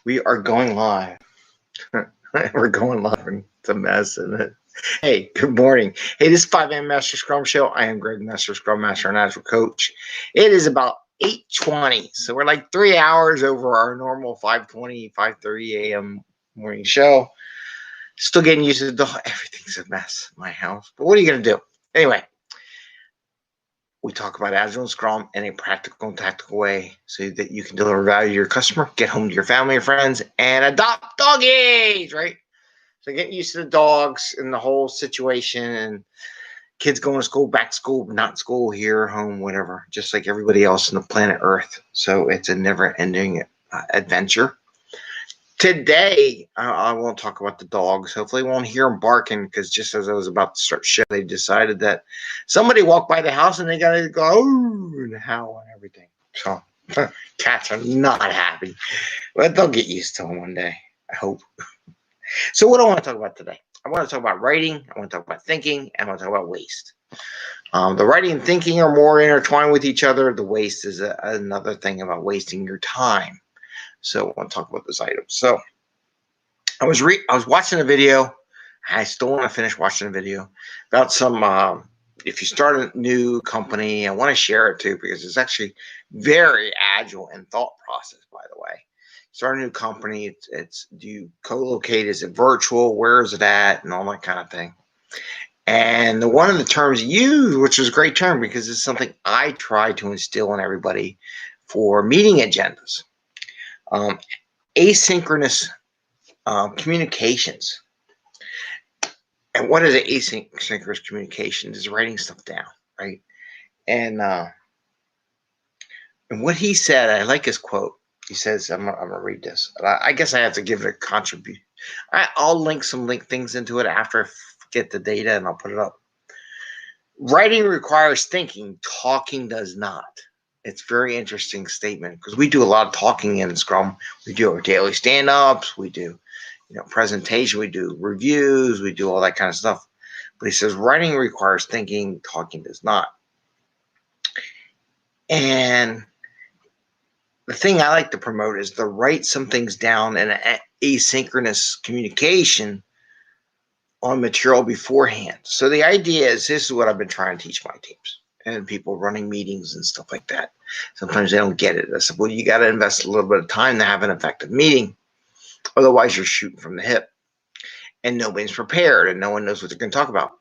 We are going live. We're going live. It's a mess, isn't it? Hey, good morning. Hey, this is 5 a.m. Mester Scrum Show. I am Greg Mester, Scrum Master and Agile Coach. It is about 8:20, so we're like 3 hours over our normal 5:20, 5:30 a.m. morning show. Still getting used to everything's a mess in my house, but what are you going to do? Anyway, we talk about Agile and Scrum in a practical and tactical way so that you can deliver value to your customer, get home to your family or friends, and adopt doggies, right? So getting used to the dogs and the whole situation and kids going to school, back to school, not school, here, home, whatever, just like everybody else on the planet Earth. So it's a never-ending adventure. Today, I won't talk about the dogs. Hopefully, you won't hear them barking because just as I was about to start shit, they decided that somebody walked by the house and they got to go and howl and everything. So cats are not happy, but they'll get used to them one day, I hope. So what do I want to talk about today? I want to talk about writing. I want to talk about thinking. And I want to talk about waste. The writing and thinking are more intertwined with each other. The waste is another thing about wasting your time. So I want to talk about those items. So I was watching a video. I still want to finish watching a video about some, if you start a new company, I want to share it too, because it's actually very agile in thought process, by the way. Start a new company. It's do you co-locate? Is it virtual? Where is it at? And all that kind of thing. And one of the terms used, which was a great term because it's something I try to instill in everybody for meeting agendas. Asynchronous communications. And what is it? Asynchronous communications is writing stuff down, right? And what he said, I like his quote. He says, I'm gonna read this. I guess I have to give it a contribution. I'll link things into it after I get the data, and I'll put it up. Writing requires thinking. Talking does not. It's a very interesting statement because we do a lot of talking in Scrum. We do our daily stand-ups. We do, presentation. We do reviews. We do all that kind of stuff. But he says writing requires thinking. Talking does not. And the thing I like to promote is to write some things down in an asynchronous communication on material beforehand. So the idea is, this is what I've been trying to teach my teams and people running meetings and stuff like that. Sometimes they don't get it. I said, well, you got to invest a little bit of time to have an effective meeting. Otherwise, you're shooting from the hip. And nobody's prepared and no one knows what they're going to talk about.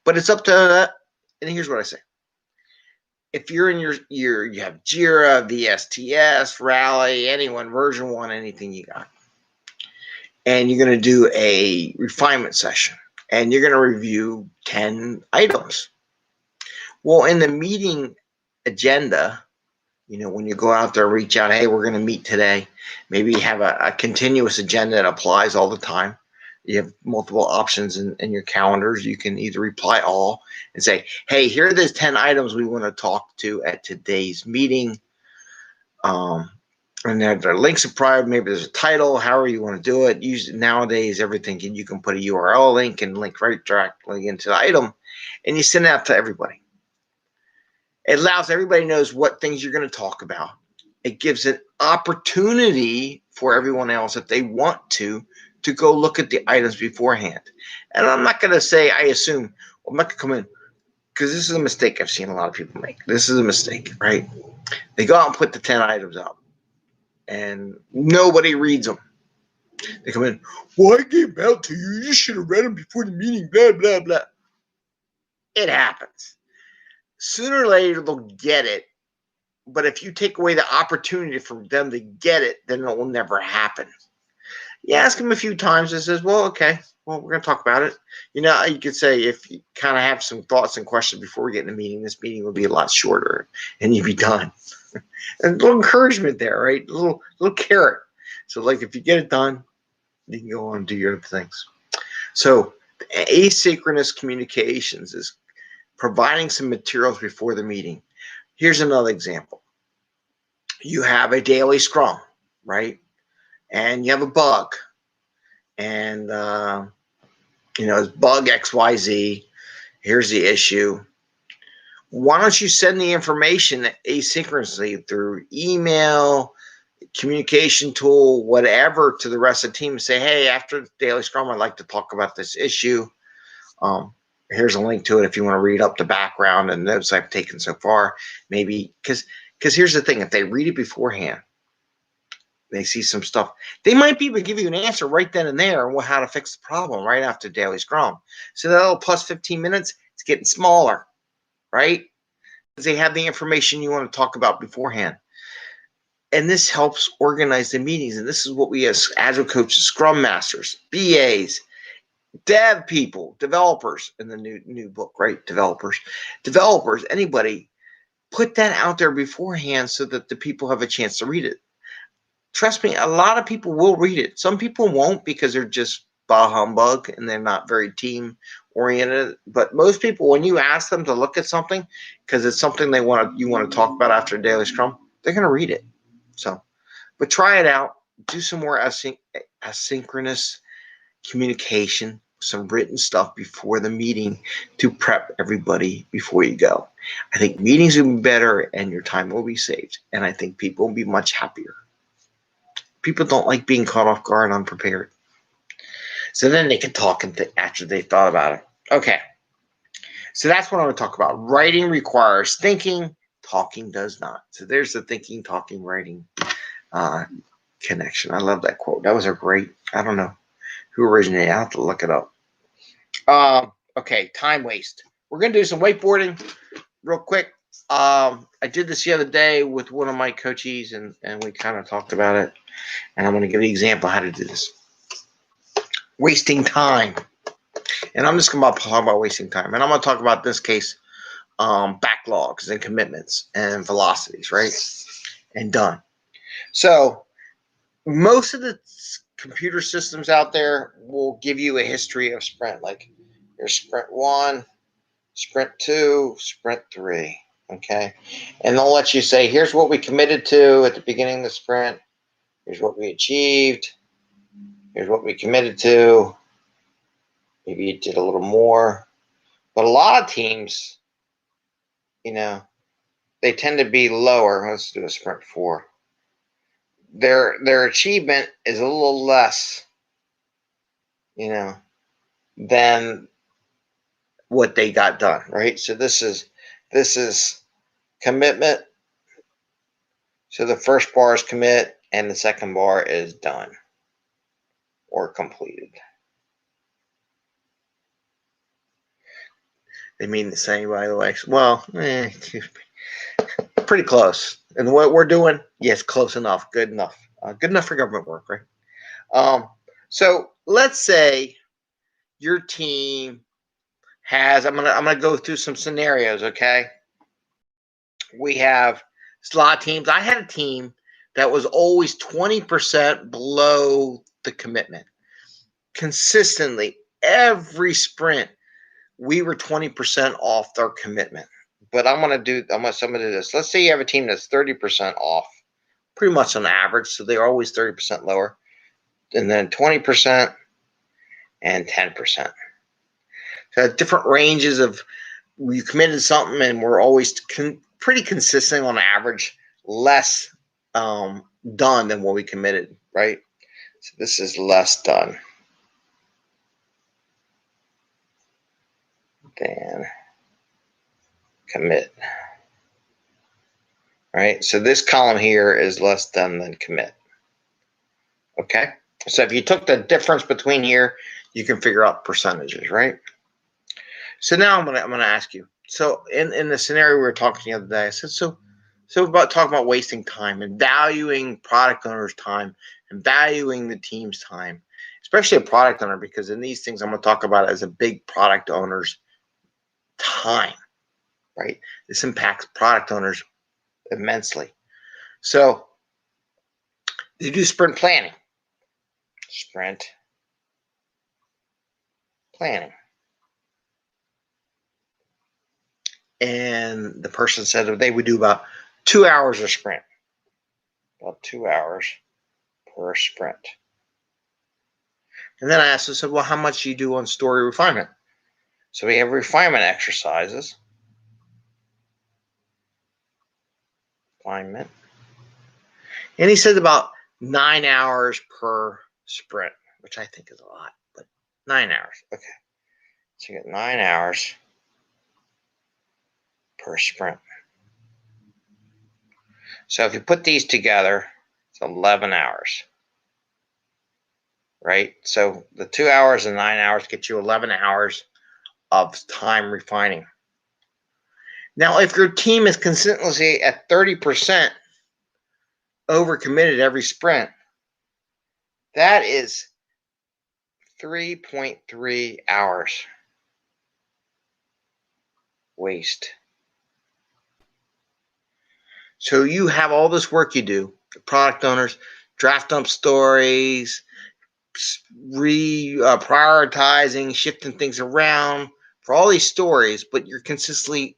But it's up to, and here's what I say. If you're in you have Jira, VSTS, Rally, anyone, version 1, anything you got. And you're going to do a refinement session. And you're going to review 10 items. Well, in the meeting agenda, when you go out there, reach out, hey, we're going to meet today. Maybe you have a continuous agenda that applies all the time. You have multiple options in your calendars. You can either reply all and say, hey, here are the 10 items we want to talk to at today's meeting. And there are links of private. Maybe there's a title, however you want to do it. Usually nowadays, everything you can put a URL link and link right directly into the item. And you send it out to everybody. It allows everybody knows what things you're going to talk about. It gives an opportunity for everyone else, if they want to go look at the items beforehand. And I'm not going to say, I assume, I'm not going to come in, because this is a mistake I've seen a lot of people make. This is a mistake, right? They go out and put the 10 items up, and nobody reads them. They come in, well, I gave them out to you. You should have read them before the meeting, blah, blah, blah. It happens. Sooner or later, they'll get it. But if you take away the opportunity for them to get it, then it will never happen. You ask them a few times and says, well, okay, well, we're going to talk about it. You could say, if you kind of have some thoughts and questions before we get in the meeting, this meeting will be a lot shorter and you'd be done. And a little encouragement there, right? A little carrot. So like, if you get it done, you can go on and do your other things. So asynchronous communications is providing some materials before the meeting. Here's another example. You have a daily scrum, right? And you have a bug. And, it's bug XYZ. Here's the issue. Why don't you send the information asynchronously through email, communication tool, whatever, to the rest of the team and say, hey, after daily scrum, I'd like to talk about this issue. Here's a link to it if you want to read up the background and notes I've taken so far. Maybe because here's the thing, if they read it beforehand, they see some stuff, they might be able to give you an answer right then and there on how to fix the problem right after daily scrum. So that little plus 15 minutes, it's getting smaller, right? Because they have the information you want to talk about beforehand. And this helps organize the meetings. And this is what we as Agile coaches, Scrum Masters, BAs, dev people, developers in the new book, right? Developers, anybody, put that out there beforehand so that the people have a chance to read it. Trust me, a lot of people will read it. Some people won't because they're just bah humbug and they're not very team oriented. But most people, when you ask them to look at something because it's something you want to talk about after daily scrum, they're going to read it. So, but try it out. Do some more asynchronous communication, some written stuff before the meeting to prep everybody before you go. I think meetings will be better and your time will be saved. And I think people will be much happier. People don't like being caught off guard and unprepared. So then they can talk after they've thought about it. Okay. So that's what I want to talk about. Writing requires thinking. Talking does not. So there's the thinking, talking, writing connection. I love that quote. That was a great, I don't know who originated it. I'll have to look it up. Okay, time waste. We're going to do some whiteboarding real quick. I did this the other day with one of my coaches, and we kind of talked about it. And I'm going to give you an example of how to do this. Wasting time. And I'm just going to talk about wasting time. And I'm going to talk about, in this case, backlogs and commitments and velocities, right? And done. So most of the computer systems out there will give you a history of sprint. Like there's sprint 1, sprint 2, sprint 3. Okay. And they'll let you say, here's what we committed to at the beginning of the sprint. Here's what we achieved. Here's what we committed to. Maybe you did a little more. But a lot of teams, they tend to be lower. Let's do a sprint 4. Their achievement is a little less, than what they got done, right? So this is commitment. So the first bar is commit, and the second bar is done or completed. They mean the same, by the way. Well, pretty close. And what we're doing, yes, close enough, good enough. Good enough for government work, right? So let's say your team has, I'm gonna go through some scenarios, okay? We have a lot of teams. I had a team that was always 20% below the commitment. Consistently, every sprint, we were 20% off our commitment. But I'm gonna do this. Let's say you have a team that's 30% off, pretty much on average. So they're always 30% lower, and then 20% and 10%. So different ranges of, we committed something and we're always pretty consistent on average, less done than what we committed, right? So this is less done than commit, right? So this column here is less done than commit. Okay, so if you took the difference between here, you can figure out percentages, right? So now I'm gonna ask you. So in the scenario we were talking the other day, I said so about talking about wasting time and valuing product owners' time and valuing the team's time, especially a product owner, because in these things I'm gonna talk about as a big product owner's time, right? This impacts product owners immensely. So you do sprint planning. Sprint planning. And the person said that they would do about 2 hours a sprint. About 2 hours per sprint. And then I asked them, well, how much do you do on story refinement? So we have refinement exercises. Refinement. And he says about 9 hours per sprint, which I think is a lot, but 9 hours. Okay. So you get 9 hours per sprint. So if you put these together, it's 11 hours. Right? So the 2 hours and 9 hours get you 11 hours of time refining. Now, if your team is consistently at 30% overcommitted every sprint, that is 3.3 hours waste. So you have all this work you do, the product owners, draft dump stories, prioritizing, shifting things around for all these stories, but you're consistently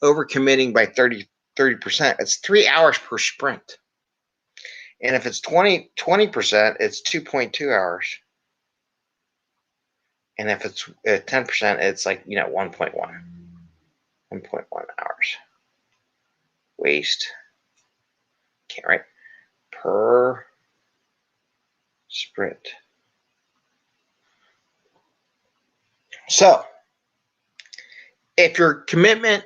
overcommitting by 30%. It's 3 hours per sprint. And if it's 20%, it's 2.2 hours. And if it's 10%, it's like, 1.1 hours waste. Can't write per sprint. So if your commitment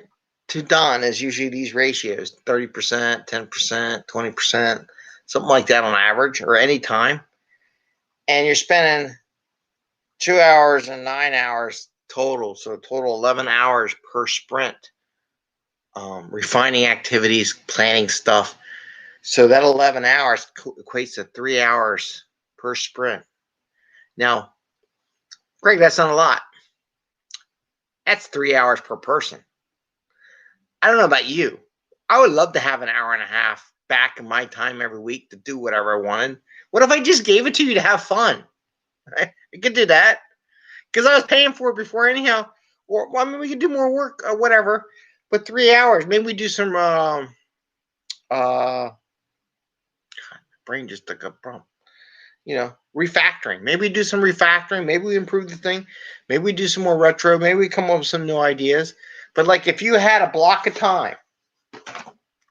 to done is usually these ratios, 30%, 10%, 20%, something like that on average, or any time, and you're spending 2 hours and 9 hours total, so total 11 hours per sprint, refining activities, planning stuff. So that 11 hours equates to 3 hours per sprint. Now, Greg, that's not a lot. That's 3 hours per person. I don't know about you. I would love to have an hour and a half back in my time every week to do whatever I wanted. What if I just gave it to you to have fun? Right? We could do that because I was paying for it before anyhow. Or we could do more work or whatever. But 3 hours, maybe we do some. Brain just took a bump. Refactoring. Maybe we do some refactoring. Maybe we improve the thing. Maybe we do some more retro. Maybe we come up with some new ideas. But like if you had a block of time,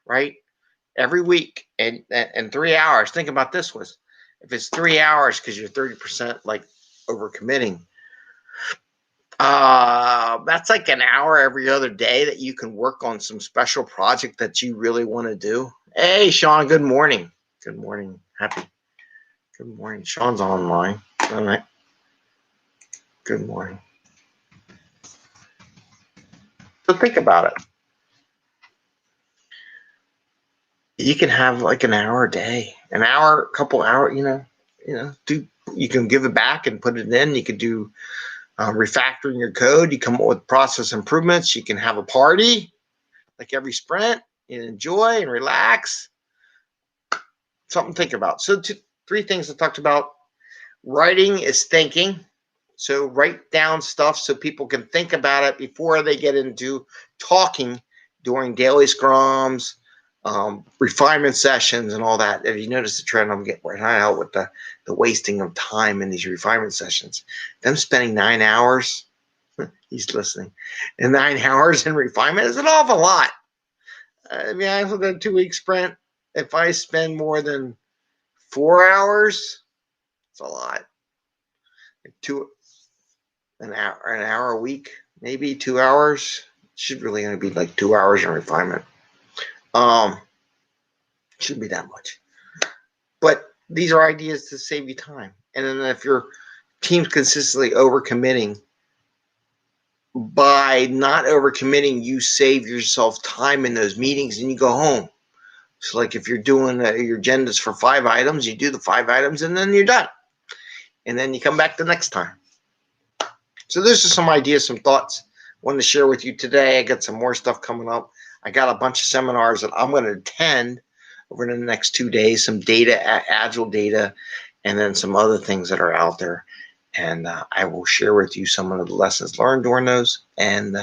right, every week and 3 hours, think about this was, if it's 3 hours because you're 30% like overcommitting, that's like an hour every other day that you can work on some special project that you really want to do. Hey, Sean, good morning. Good morning. Good morning. Sean's online. All right. Good morning. So think about it. You can have like an hour a day, an hour, a couple hours, you can give it back and put it in. You could do refactoring your code. You come up with process improvements. You can have a party like every sprint and enjoy and relax. Something to think about. So 3 things I talked about. Writing is thinking. So write down stuff so people can think about it before they get into talking during daily scrums, refinement sessions and all that. If you notice the trend, I'm getting right out with the wasting of time in these refinement sessions. Them spending 9 hours, he's listening, and 9 hours in refinement is an awful lot. I mean, I look at a 2-week sprint. If I spend more than 4 hours, it's a lot. An hour a week, maybe 2 hours. Should really only be like 2 hours in refinement. Shouldn't be that much. But these are ideas to save you time. And then if your team's consistently overcommitting, by not overcommitting, you save yourself time in those meetings and you go home. So like if you're doing your agendas for 5 items, you do the 5 items and then you're done. And then you come back the next time. So those are some ideas, some thoughts I wanted to share with you today. I got some more stuff coming up. I got a bunch of seminars that I'm going to attend over the next 2 days, some data, Agile data, and then some other things that are out there. And I will share with you some of the lessons learned during those. And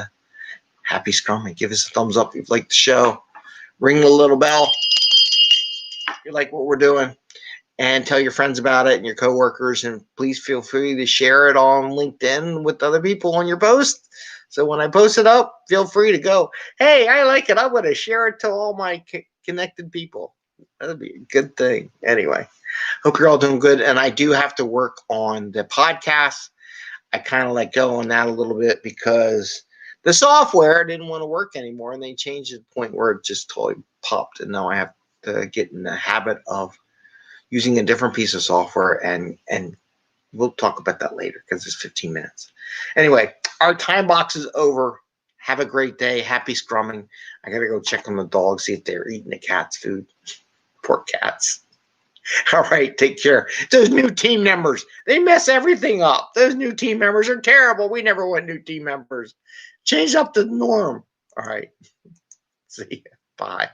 happy Scrumming. Give us a thumbs up if you like the show. Ring the little bell if you like what we're doing. And tell your friends about it and your coworkers. And please feel free to share it on LinkedIn with other people on your post. So when I post it up, feel free to go, hey, I like it. I'm going to share it to all my connected people. That'd be a good thing. Anyway, hope you're all doing good. And I do have to work on the podcast. I kind of let go on that a little bit because the software didn't want to work anymore, and they changed it to the point where it just totally popped. And now I have to get in the habit of using a different piece of software, and we'll talk about that later because it's 15 minutes. Anyway, our time box is over. Have a great day. Happy scrumming. I got to go check on the dogs, see if they're eating the cat's food. Poor cats. All right, take care. Those new team members, they mess everything up. Those new team members are terrible. We never want new team members. Change up the norm. All right. See ya. Bye.